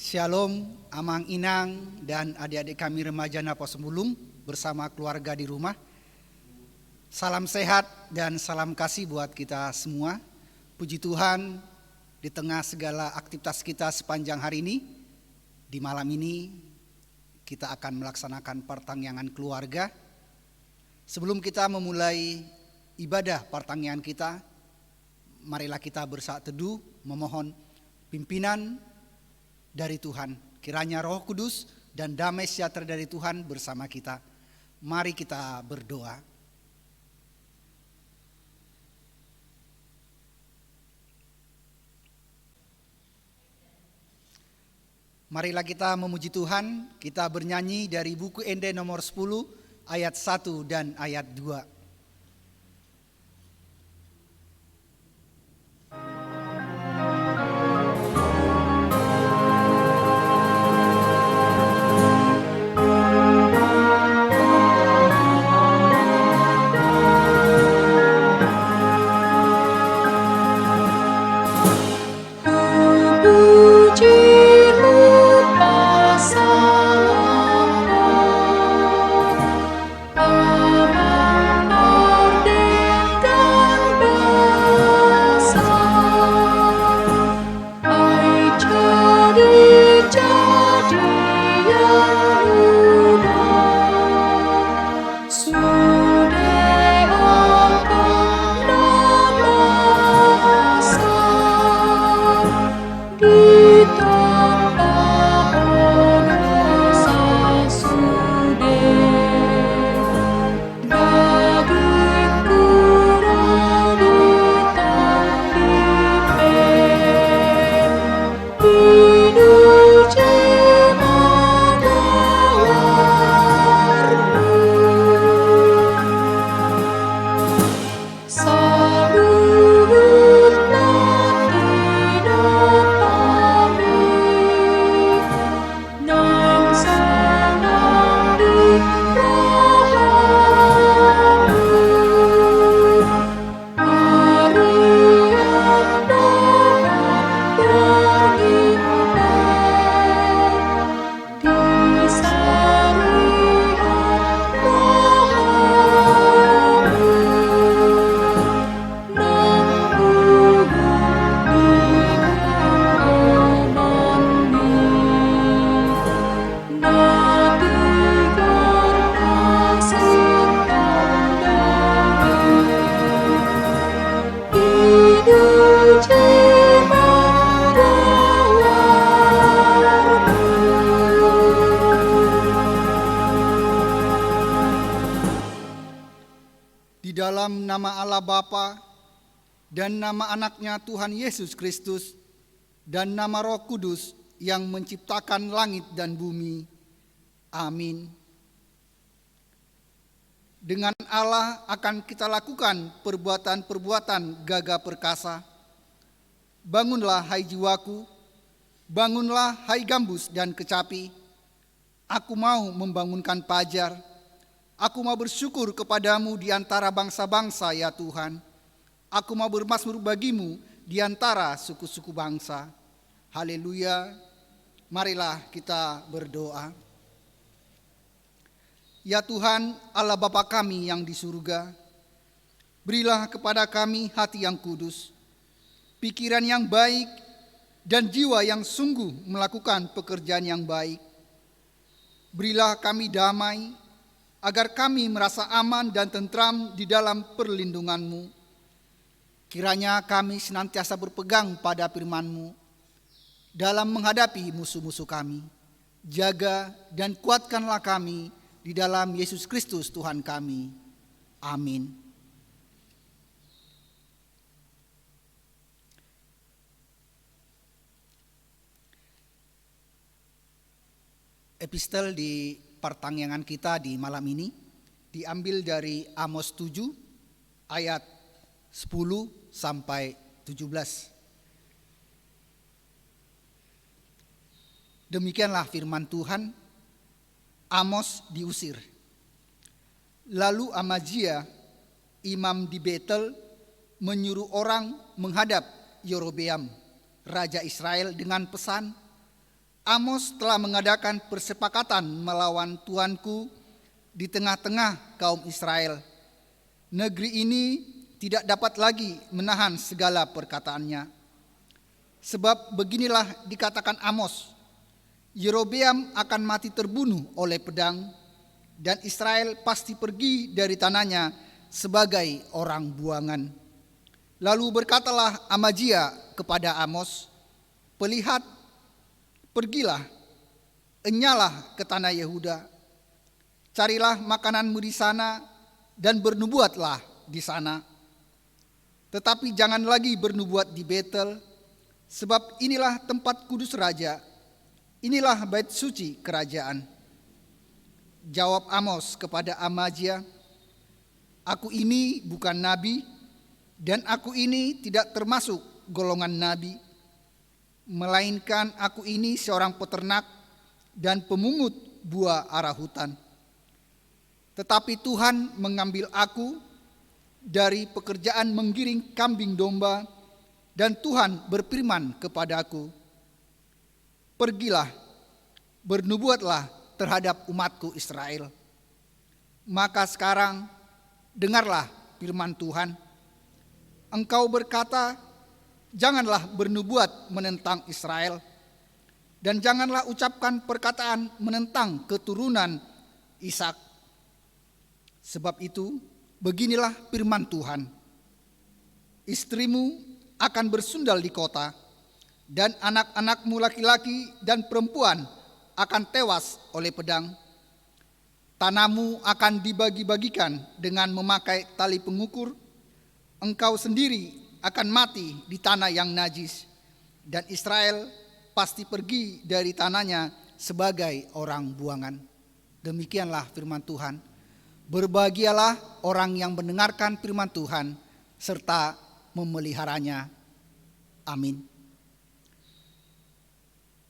Shalom, Amang Inang dan adik-adik kami remaja Napas Mulung bersama keluarga di rumah. Salam sehat dan salam kasih buat kita semua. Puji Tuhan, di tengah segala aktivitas kita sepanjang hari ini, di malam ini kita akan melaksanakan pertangyangan keluarga. Sebelum kita memulai ibadah pertangyangan kita, marilah kita bersaat teduh memohon pimpinan dari Tuhan. Kiranya Roh Kudus dan damai sejahtera dari Tuhan bersama kita. Mari kita berdoa. Marilah kita memuji Tuhan. Kita bernyanyi dari buku Ende nomor 10 ayat 1 dan ayat 2. Dalam nama Allah Bapa dan nama anaknya Tuhan Yesus Kristus dan nama Roh Kudus yang menciptakan langit dan bumi. Amin. Dengan Allah akan kita lakukan perbuatan-perbuatan gagah perkasa. Bangunlah hai jiwaku, bangunlah hai gambus dan kecapi. Aku mau membangunkan pajar. Aku mau bersyukur kepadamu di antara bangsa-bangsa ya Tuhan. Aku mau bermazmur bagimu di antara suku-suku bangsa. Haleluya. Marilah kita berdoa. Ya Tuhan Allah Bapa kami yang di surga, berilah kepada kami hati yang kudus, pikiran yang baik, dan jiwa yang sungguh melakukan pekerjaan yang baik. Berilah kami damai, agar kami merasa aman dan tentram di dalam perlindungan-Mu. Kiranya kami senantiasa berpegang pada firman-Mu dalam menghadapi musuh-musuh kami. Jaga dan kuatkanlah kami di dalam Yesus Kristus Tuhan kami. Amin. Epistel di pertangyangan kita di malam ini diambil dari Amos 7 ayat 10 sampai 17. Demikianlah firman Tuhan. Amos diusir. Lalu Amazia, imam di Betel, menyuruh orang menghadap Yerobeam, raja Israel dengan pesan, Amos telah mengadakan persepakatan melawan tuanku di tengah-tengah kaum Israel. Negeri ini tidak dapat lagi menahan segala perkataannya. Sebab beginilah dikatakan Amos, Yerobeam akan mati terbunuh oleh pedang, dan Israel pasti pergi dari tanahnya sebagai orang buangan. Lalu berkatalah Amazia kepada Amos, "Pelihat, pergilah, enyalah ke tanah Yehuda, carilah makananmu di sana dan bernubuatlah di sana. Tetapi jangan lagi bernubuat di Betel, sebab inilah tempat kudus raja, inilah bait suci kerajaan." Jawab Amos kepada Amazia, "Aku ini bukan nabi, dan aku ini tidak termasuk golongan nabi, melainkan aku ini seorang peternak dan pemungut buah ara hutan. Tetapi Tuhan mengambil aku dari pekerjaan menggiring kambing domba, dan Tuhan berfirman kepadaku, 'Pergilah, bernubuatlah terhadap umatku Israel.' Maka sekarang dengarlah firman Tuhan. Engkau berkata, janganlah bernubuat menentang Israel, dan janganlah ucapkan perkataan menentang keturunan Ishak. Sebab itu, beginilah firman Tuhan, istrimu akan bersundal di kota, dan anak-anakmu laki-laki dan perempuan akan tewas oleh pedang. Tanahmu akan dibagi-bagikan dengan memakai tali pengukur. Engkau sendiri akan mati di tanah yang najis, dan Israel pasti pergi dari tanahnya sebagai orang buangan." Demikianlah firman Tuhan. Berbahagialah orang yang mendengarkan firman Tuhan serta memeliharanya. Amin.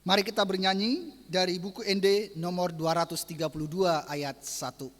Mari kita bernyanyi dari buku ND nomor 232 ayat 1.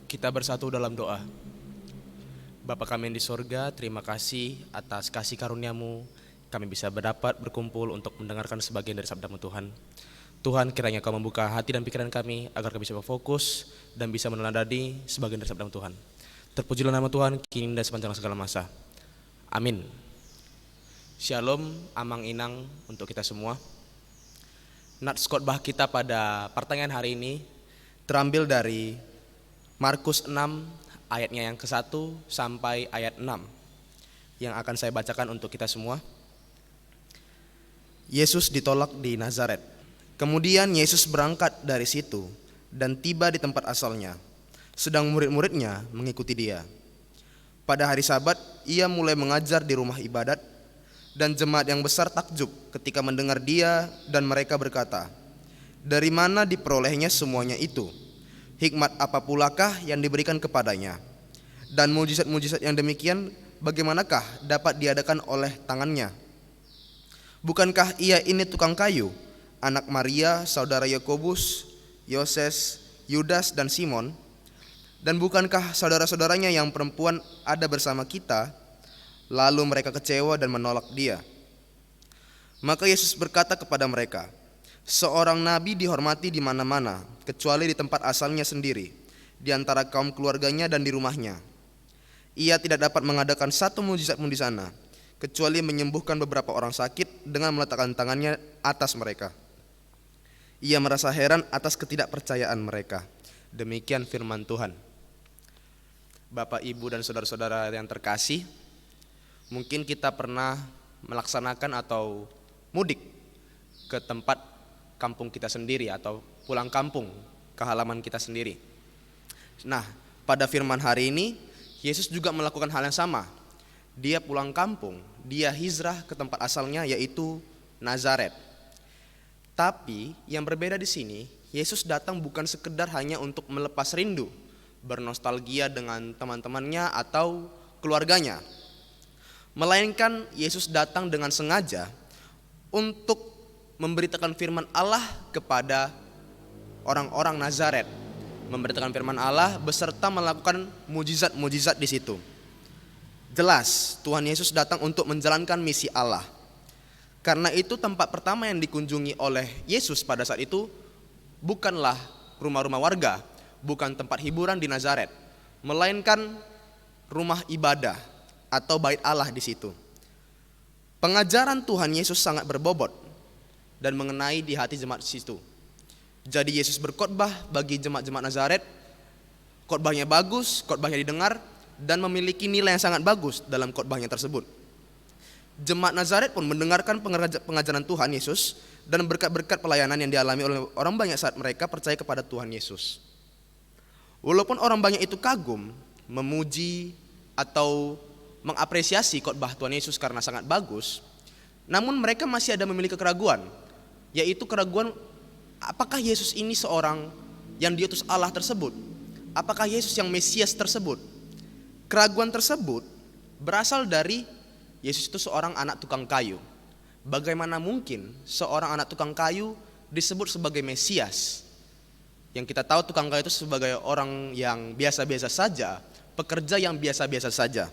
Kita bersatu dalam doa. Bapa kami yang di sorga, terima kasih atas kasih karunia-Mu. Kami bisa berkumpul untuk mendengarkan sebagian dari sabda-Mu Tuhan. Tuhan, kiranya Kau membuka hati dan pikiran kami agar kami bisa berfokus dan bisa meneladani sebagian dari sabda-Mu Tuhan. Terpujilah nama Tuhan kini dan sepanjang segala masa. Amin. Shalom, amang inang untuk kita semua. Nats khotbah kita pada pertanyaan hari ini terambil dari Markus 6 ayatnya yang ke-1 sampai ayat 6 yang akan saya bacakan untuk kita semua. Yesus ditolak di Nazaret. Kemudian Yesus berangkat dari situ dan tiba di tempat asalnya, sedang murid-muridnya mengikuti dia. Pada hari Sabat ia mulai mengajar di rumah ibadat, dan jemaat yang besar takjub ketika mendengar dia, dan mereka berkata, "Dari mana diperolehnya semuanya itu? Hikmat apa pulakah yang diberikan kepadanya? Dan mujizat-mujizat yang demikian bagaimanakah dapat diadakan oleh tangannya? Bukankah ia ini tukang kayu, anak Maria, saudara Yakobus, Yoses, Yudas dan Simon? Dan bukankah saudara-saudaranya yang perempuan ada bersama kita?" Lalu mereka kecewa dan menolak dia. Maka Yesus berkata kepada mereka, Seorang nabi dihormati di mana-mana, kecuali di tempat asalnya sendiri, di antara kaum keluarganya dan di rumahnya. Ia tidak dapat mengadakan satu mukjizat pun di sana, kecuali menyembuhkan beberapa orang sakit dengan meletakkan tangannya atas mereka. Ia merasa heran atas ketidakpercayaan mereka. Demikian firman Tuhan. Bapak, Ibu, dan saudara-saudara yang terkasih, mungkin kita pernah melaksanakan atau mudik ke tempat kampung kita sendiri atau pulang kampung ke halaman kita sendiri. Nah, pada firman hari ini Yesus juga melakukan hal yang sama. Dia pulang kampung, dia hijrah ke tempat asalnya, yaitu Nazaret. Tapi yang berbeda di sini, Yesus datang bukan sekedar hanya untuk melepas rindu, bernostalgia dengan teman-temannya atau keluarganya, melainkan Yesus datang dengan sengaja untuk memberitakan firman Allah kepada orang-orang Nazaret, memberitakan firman Allah beserta melakukan mujizat-mujizat di situ. Jelas Tuhan Yesus datang untuk menjalankan misi Allah. Karena itu tempat pertama yang dikunjungi oleh Yesus pada saat itu bukanlah rumah-rumah warga, bukan tempat hiburan di Nazaret, melainkan rumah ibadah atau bait Allah di situ. Pengajaran Tuhan Yesus sangat berbobot dan mengenai di hati jemaat di situ. Jadi Yesus berkhotbah bagi jemaat-jemaat Nazaret, khotbahnya bagus, khotbahnya didengar, dan memiliki nilai yang sangat bagus dalam khotbahnya tersebut. Jemaat Nazaret pun mendengarkan pengajaran Tuhan Yesus dan berkat-berkat pelayanan yang dialami oleh orang banyak saat mereka percaya kepada Tuhan Yesus. Walaupun orang banyak itu kagum, memuji, atau mengapresiasi khotbah Tuhan Yesus karena sangat bagus, namun mereka masih ada memiliki keraguan, yaitu keraguan apakah Yesus ini seorang yang diutus Allah tersebut? Apakah Yesus yang Mesias tersebut? Keraguan tersebut berasal dari Yesus itu seorang anak tukang kayu. Bagaimana mungkin seorang anak tukang kayu disebut sebagai Mesias? Yang kita tahu tukang kayu itu sebagai orang yang biasa-biasa saja, pekerja yang biasa-biasa saja.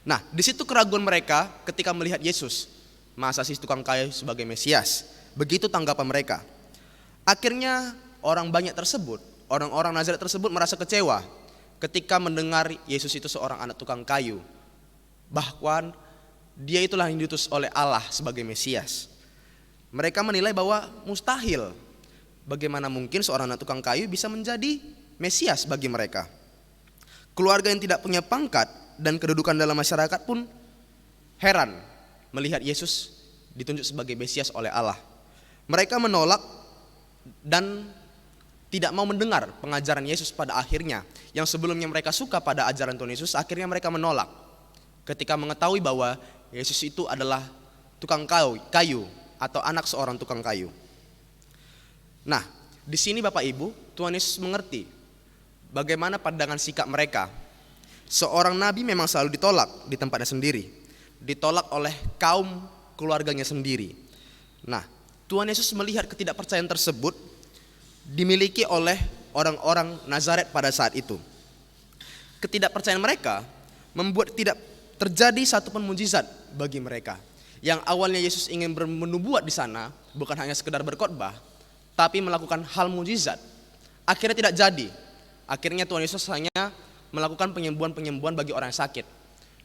Nah, di situ keraguan mereka ketika melihat Yesus. Masa sih tukang kayu sebagai Mesias? Begitu tanggapan mereka. Akhirnya orang banyak tersebut, orang-orang Nazaret tersebut merasa kecewa ketika mendengar Yesus itu seorang anak tukang kayu. Bahkan dia itulah yang diutus oleh Allah sebagai Mesias. Mereka menilai bahwa mustahil. Bagaimana mungkin seorang anak tukang kayu bisa menjadi Mesias bagi mereka? Keluarga yang tidak punya pangkat dan kedudukan dalam masyarakat pun heran melihat Yesus ditunjuk sebagai Mesias oleh Allah. Mereka menolak dan tidak mau mendengar pengajaran Yesus pada akhirnya. Yang sebelumnya mereka suka pada ajaran Tuhan Yesus, akhirnya mereka menolak ketika mengetahui bahwa Yesus itu adalah tukang kayu atau anak seorang tukang kayu. Nah, di sini Bapak Ibu, Tuhan Yesus mengerti bagaimana pandangan sikap mereka. Seorang nabi memang selalu ditolak di tempatnya sendiri, ditolak oleh kaum keluarganya sendiri. Nah, Tuhan Yesus melihat ketidakpercayaan tersebut dimiliki oleh orang-orang Nazaret pada saat itu. Ketidakpercayaan mereka membuat tidak terjadi satupun mujizat bagi mereka. Yang awalnya Yesus ingin menubuat di sana, bukan hanya sekedar berkhotbah, tapi melakukan hal mujizat. Akhirnya tidak jadi. Akhirnya Tuhan Yesus hanya melakukan penyembuhan-penyembuhan bagi orang yang sakit.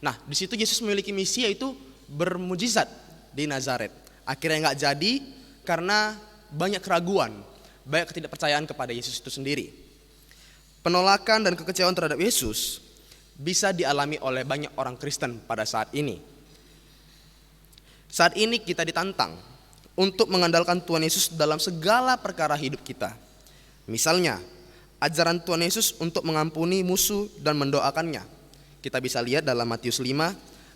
Nah, di situ Yesus memiliki misi, yaitu bermujizat di Nazaret. Akhirnya nggak jadi karena banyak keraguan, banyak ketidakpercayaan kepada Yesus itu sendiri. Penolakan dan kekecewaan terhadap Yesus bisa dialami oleh banyak orang Kristen pada saat ini. Saat ini kita ditantang untuk mengandalkan Tuhan Yesus dalam segala perkara hidup kita. Misalnya, ajaran Tuhan Yesus untuk mengampuni musuh dan mendoakannya. Kita bisa lihat dalam Matius 5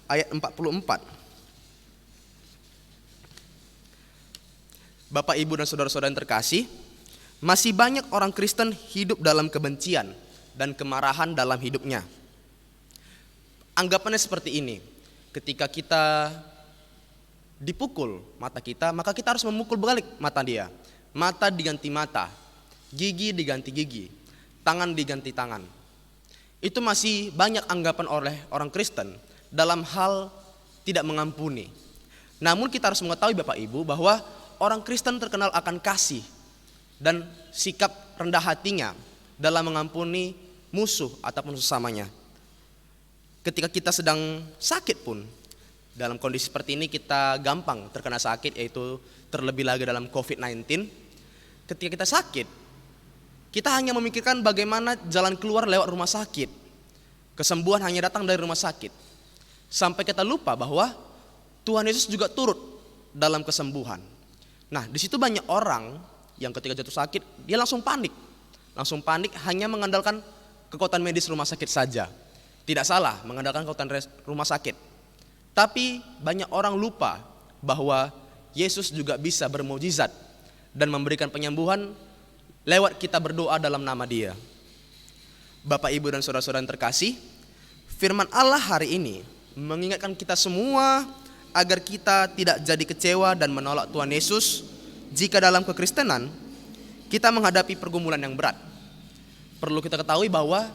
ayat 44. Bapak, Ibu, dan saudara-saudara yang terkasih, masih banyak orang Kristen hidup dalam kebencian dan kemarahan dalam hidupnya. Anggapannya seperti ini, ketika kita dipukul mata kita, maka kita harus memukul balik mata dia. Mata diganti mata, gigi diganti gigi, tangan diganti tangan. Itu masih banyak anggapan oleh orang Kristen dalam hal tidak mengampuni. Namun kita harus mengetahui Bapak Ibu bahwa orang Kristen terkenal akan kasih dan sikap rendah hatinya dalam mengampuni musuh ataupun sesamanya. Ketika kita sedang sakit pun, dalam kondisi seperti ini kita gampang terkena sakit, yaitu terlebih lagi dalam COVID-19. Ketika kita sakit, kita hanya memikirkan bagaimana jalan keluar lewat rumah sakit. Kesembuhan hanya datang dari rumah sakit. Sampai kita lupa bahwa Tuhan Yesus juga turut dalam kesembuhan. Nah, di situ banyak orang yang ketika jatuh sakit, dia langsung panik hanya mengandalkan kekuatan medis rumah sakit saja. Tidak salah mengandalkan kekuatan rumah sakit. Tapi banyak orang lupa bahwa Yesus juga bisa bermukjizat dan memberikan penyembuhan lewat kita berdoa dalam nama Dia. Bapak, Ibu, dan saudara-saudara yang terkasih, firman Allah hari ini mengingatkan kita semua agar kita tidak jadi kecewa dan menolak Tuhan Yesus jika dalam kekristenan kita menghadapi pergumulan yang berat. Perlu kita ketahui bahwa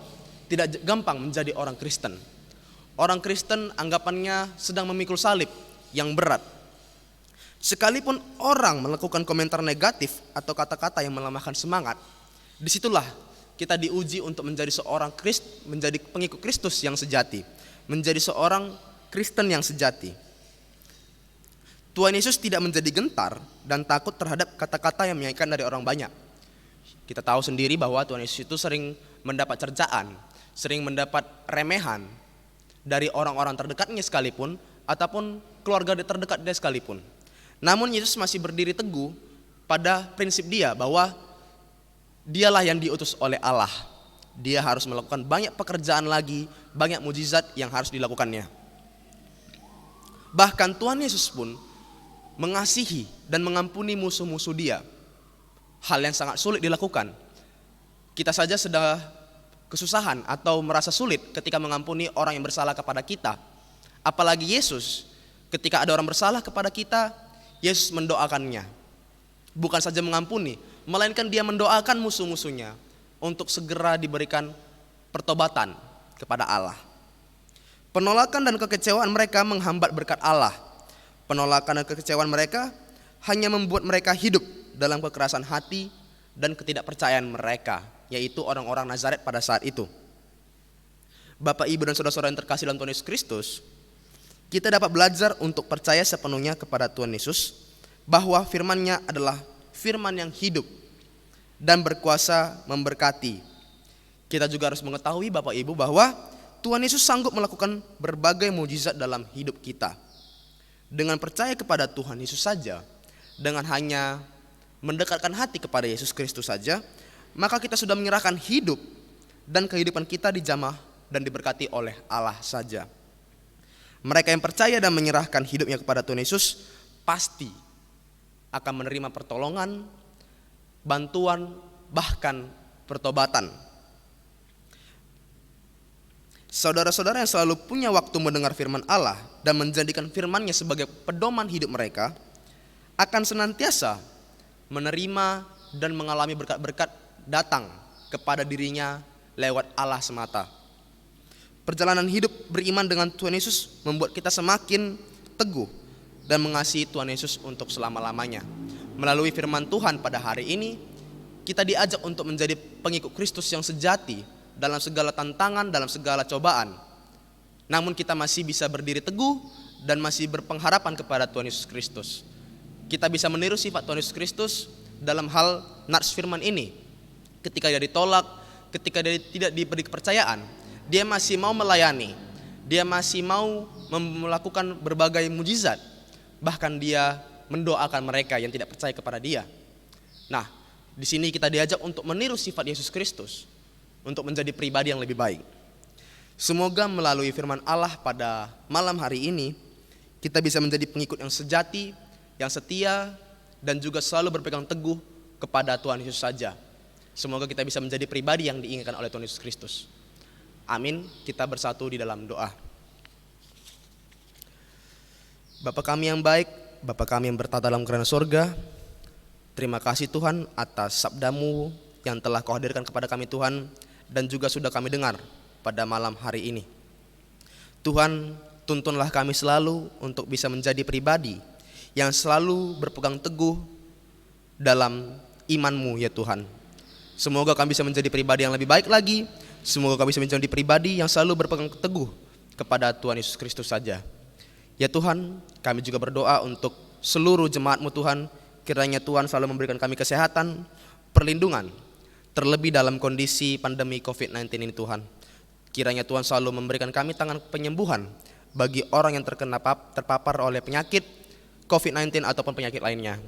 tidak gampang menjadi orang Kristen. Orang Kristen anggapannya sedang memikul salib yang berat. Sekalipun orang melakukan komentar negatif atau kata-kata yang melemahkan semangat, disitulah kita diuji untuk menjadi menjadi pengikut Kristus yang sejati, menjadi seorang Kristen yang sejati. Tuhan Yesus tidak menjadi gentar dan takut terhadap kata-kata yang menyakitkan dari orang banyak. Kita tahu sendiri bahwa Tuhan Yesus itu sering mendapat cercaan, sering mendapat remehan dari orang-orang terdekatnya sekalipun, ataupun keluarga terdekat dia sekalipun. Namun Yesus masih berdiri teguh pada prinsip dia bahwa dialah yang diutus oleh Allah. Dia harus melakukan banyak pekerjaan lagi, banyak mujizat yang harus dilakukannya. Bahkan Tuhan Yesus pun mengasihi dan mengampuni musuh-musuh dia. Hal yang sangat sulit dilakukan. Kita saja sudah kesusahan atau merasa sulit ketika mengampuni orang yang bersalah kepada kita. Apalagi Yesus, ketika ada orang bersalah kepada kita, Yesus mendoakannya. Bukan saja mengampuni, melainkan dia mendoakan musuh-musuhnya untuk segera diberikan pertobatan kepada Allah. Penolakan dan kekecewaan mereka menghambat berkat Allah. Penolakan dan kekecewaan mereka hanya membuat mereka hidup dalam kekerasan hati dan ketidakpercayaan mereka, yaitu orang-orang Nazaret pada saat itu. Bapak, Ibu, dan saudara-saudara yang terkasih dalam Tuhan Yesus Kristus, kita dapat belajar untuk percaya sepenuhnya kepada Tuhan Yesus, bahwa firman-Nya adalah firman yang hidup dan berkuasa memberkati. Kita juga harus mengetahui, Bapak, Ibu, bahwa Tuhan Yesus sanggup melakukan berbagai mukjizat dalam hidup kita. Dengan percaya kepada Tuhan Yesus saja, dengan hanya mendekatkan hati kepada Yesus Kristus saja, maka kita sudah menyerahkan hidup dan kehidupan kita dijamah dan diberkati oleh Allah saja. Mereka yang percaya dan menyerahkan hidupnya kepada Tuhan Yesus pasti akan menerima pertolongan, bantuan, bahkan pertobatan. Saudara-saudara yang selalu punya waktu mendengar firman Allah dan menjadikan firman-Nya sebagai pedoman hidup mereka, akan senantiasa menerima dan mengalami berkat-berkat datang kepada dirinya lewat Allah semata. Perjalanan hidup beriman dengan Tuhan Yesus membuat kita semakin teguh dan mengasihi Tuhan Yesus untuk selama-lamanya. Melalui firman Tuhan pada hari ini, kita diajak untuk menjadi pengikut Kristus yang sejati dalam segala tantangan, dalam segala cobaan. Namun kita masih bisa berdiri teguh dan masih berpengharapan kepada Tuhan Yesus Kristus. Kita bisa meniru sifat Tuhan Yesus Kristus dalam hal nats firman ini. Ketika dia ditolak, ketika dia tidak diberi kepercayaan, dia masih mau melayani, dia masih mau melakukan berbagai mujizat. Bahkan dia mendoakan mereka yang tidak percaya kepada dia. Nah, di sini kita diajak untuk meniru sifat Yesus Kristus, untuk menjadi pribadi yang lebih baik. Semoga melalui firman Allah pada malam hari ini, kita bisa menjadi pengikut yang sejati, yang setia, dan juga selalu berpegang teguh kepada Tuhan Yesus saja. Semoga kita bisa menjadi pribadi yang diinginkan oleh Tuhan Yesus Kristus. Amin. Kita bersatu di dalam doa. Bapa kami yang baik, Bapa kami yang bertata dalam kerajaan surga, terima kasih Tuhan atas sabda-Mu yang telah Kau hadirkan kepada kami Tuhan, dan juga sudah kami dengar pada malam hari ini. Tuhan, tuntunlah kami selalu untuk bisa menjadi pribadi yang selalu berpegang teguh dalam iman-Mu ya Tuhan. Semoga kami bisa menjadi pribadi yang lebih baik lagi. Semoga kami bisa menjadi pribadi yang selalu berpegang teguh kepada Tuhan Yesus Kristus saja. Ya Tuhan, kami juga berdoa untuk seluruh jemaat-Mu Tuhan. Kiranya Tuhan selalu memberikan kami kesehatan, perlindungan, terlebih dalam kondisi pandemi COVID-19 ini Tuhan. Kiranya Tuhan selalu memberikan kami tangan penyembuhan bagi orang yang terpapar oleh penyakit COVID-19 ataupun penyakit lainnya.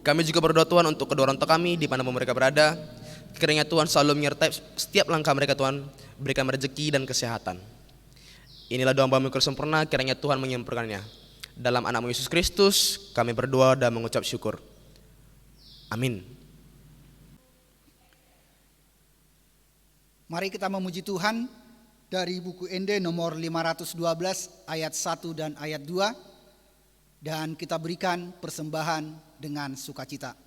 Kami juga berdoa Tuhan untuk kedua orang tua kami di mana mereka berada. Kiranya Tuhan selalu menyertai setiap langkah mereka Tuhan, berikan rezeki dan kesehatan. Inilah doa hamba-Mu sempurna, kiranya Tuhan menyempurnakannya. Dalam anak-Mu Yesus Kristus kami berdoa dan mengucap syukur. Amin. Mari kita memuji Tuhan dari buku Ende nomor 512 ayat 1 dan ayat 2. Dan kita berikan persembahan dengan sukacita.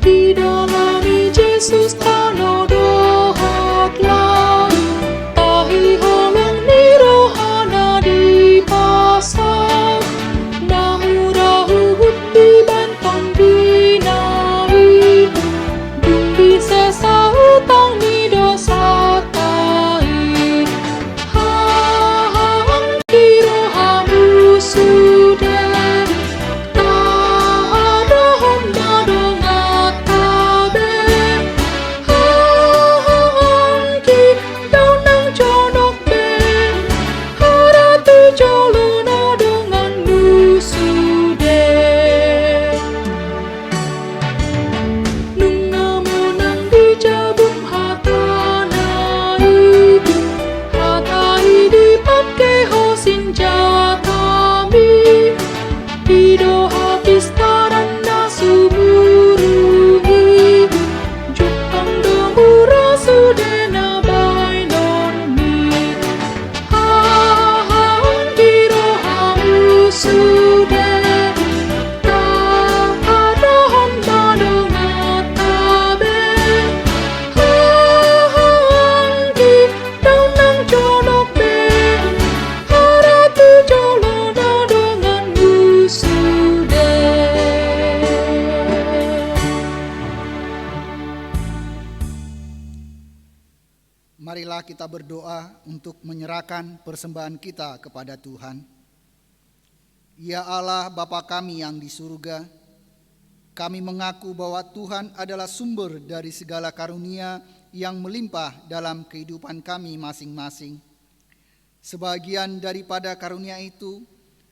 Di dalam Yesus tanah dohatlah, tahi halong ni rohana di pasar, nahu rahu di bantong binai, di sesa hutang ni dosa tai, hang kiro hamu sudah. Marilah kita berdoa untuk menyerahkan persembahan kita kepada Tuhan. Ya Allah Bapa kami yang di surga, kami mengaku bahwa Tuhan adalah sumber dari segala karunia yang melimpah dalam kehidupan kami masing-masing. Sebagian daripada karunia itu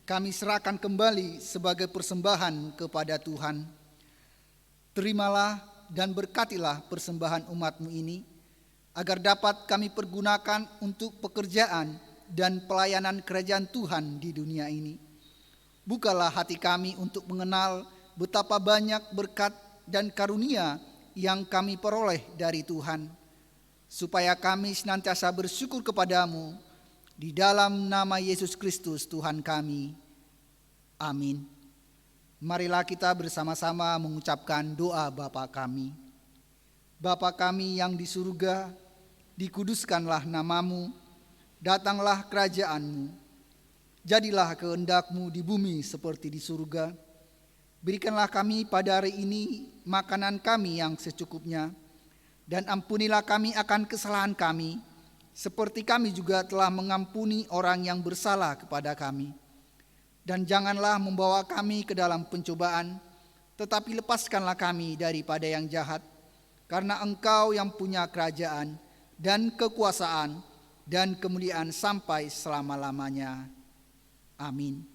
kami serahkan kembali sebagai persembahan kepada Tuhan. Terimalah dan berkatilah persembahan umat-Mu ini, agar dapat kami pergunakan untuk pekerjaan dan pelayanan kerajaan Tuhan di dunia ini. Bukalah hati kami untuk mengenal betapa banyak berkat dan karunia yang kami peroleh dari Tuhan, supaya kami senantiasa bersyukur kepadamu di dalam nama Yesus Kristus Tuhan kami. Amin. Marilah kita bersama-sama mengucapkan doa Bapa kami. Bapa kami yang di surga, dikuduskanlah namamu, datanglah kerajaan-Mu, jadilah kehendak-Mu di bumi seperti di surga. Berikanlah kami pada hari ini makanan kami yang secukupnya, dan ampunilah kami akan kesalahan kami, seperti kami juga telah mengampuni orang yang bersalah kepada kami. Dan janganlah membawa kami ke dalam pencobaan, tetapi lepaskanlah kami daripada yang jahat, karena Engkau yang punya kerajaan dan kekuasaan dan kemuliaan sampai selama-lamanya. Amin.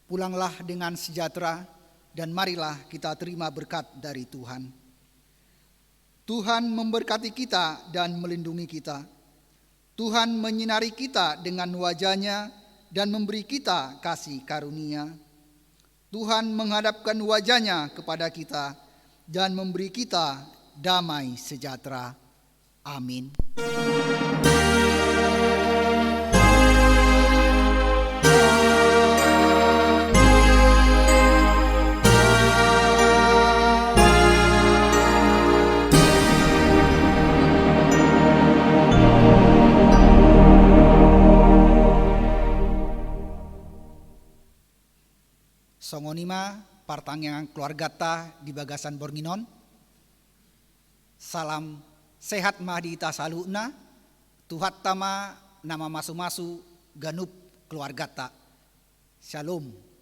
Pulanglah dengan sejahtera dan marilah kita terima berkat dari Tuhan. Tuhan memberkati kita dan melindungi kita. Tuhan menyinari kita dengan wajah-Nya dan memberi kita kasih karunia. Tuhan menghadapkan wajah-Nya kepada kita dan memberi kita damai sejahtera. Amin. songonima partangyang keluarga ta di bagasan Bornginon. Salam sehat mahdi ita saluna, Tuhat tama nama masu-masu ganup keluarga ta. Shalom.